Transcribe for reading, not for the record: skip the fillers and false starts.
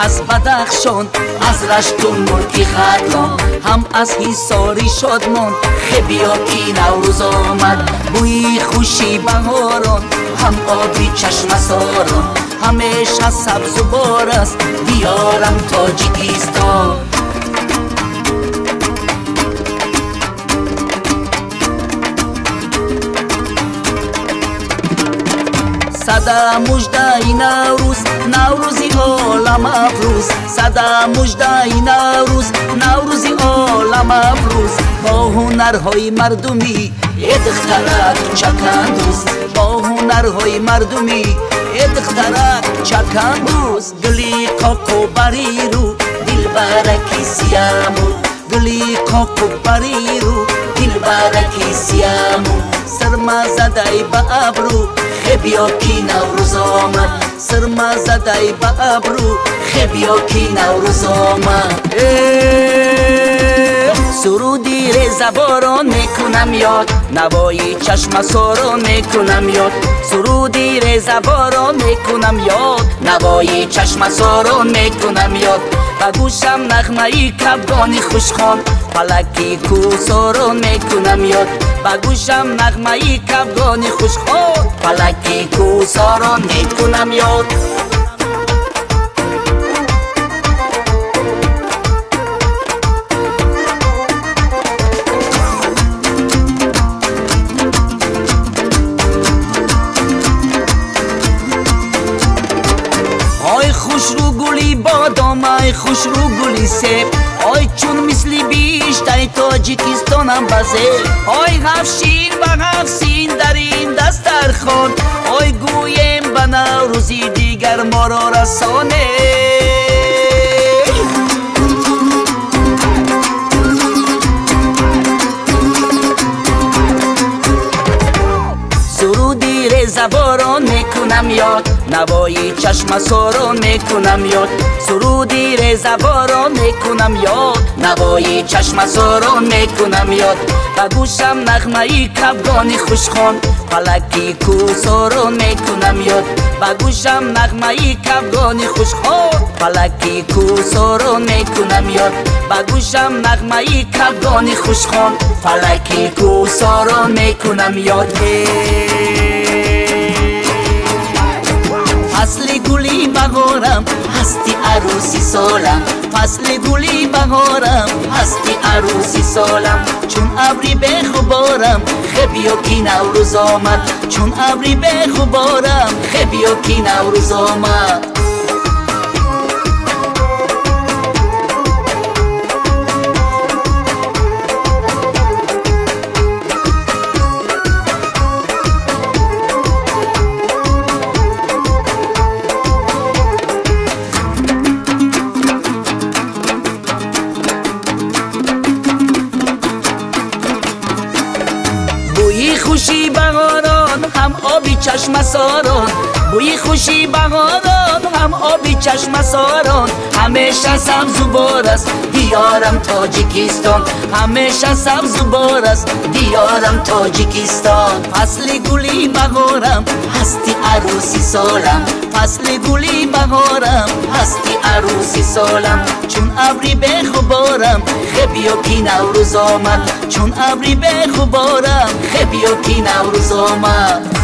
از بدخشان، از رشتون ملکی ختلان، هم از حصاری شادمان. بیا کی نوروز آمد، بوی خوشی بهاران، هم آبی چشم ساران، همیشه سبز و بار است دیارم تاجیکستان. صدا مژده نوروز، نوروزی عالم افروز. صدا مژده نوروز، نوروزی عالم افروز. با هنرهای مردمی ادخترک چکندوز، با هنرهای مردمی ادخترک چکندوز. گلی کاکو بریرو دل برکی سیامو، گلی کاکو بریرو دل برکی سیامو. سرما زدای با ابرو بیا کی نوروز آمد، سرما زدای با ابرو بیا کی نوروز آمد. سرودی رضا باران میکنم یاد، نوای چشم ساران میکنم یاد. سرودی رضا باران میکنم یاد، نوای چشم ساران میکنم یاد. و گوشم نغمه کبگانی خوشخوان، فلکی کوساران میکنم یاد. و گوشم نغمه کبگانی خوشخوان، فلکی کوساران میکنم یاد. آی خوش رو گلی بادام، آی خوش رو گلی سیب، آی چون مثلی بیشتر تاجیکستانم بزه. آی هفشین و هفسین در این دسترخوان، آی گویم به نوروزی دیگر ما را رسانه. سرودی رضا باران میکنم یاد، نوای چشم ساران میکنم یاد. سرودی رضا باران میکنم یاد، نوای چشم ساران میکنم یاد. و گوشم نغمه کبگانی خوشخوان، فلکی کوساران میکنم یاد. و گوشم نغمه کبگانی خوشخوان، فلکی کوساران میکنم یاد. و گوشم نغمه کبگانی خوشخوان، فلکی کوساران میکنم یاد. فصل گلی بهارم هستی عروسی سالم، فصل گلی بهارم هستی عروسی سالم. چون ابری به غبارم بیا کی نوروز آمد، چون ابری به غبارم بیا کی نوروز آمد. بوی خوشی بهاران هم آبی چشم ساران، بوی خوشی بهاران هم آبی چشم ساران. همیشه سبز و بار است دیارم تاجیکستان، همیشه سبز و بار است دیارم تاجیکستان. فصل گلی بهارم هستی عروسی سالم، فصل گلی بهارم هستی عروسی سالم. چون ابری به غبارم بیا کی نوروز آمد، چون ابری به غبارم بیا کی نوروز آمد.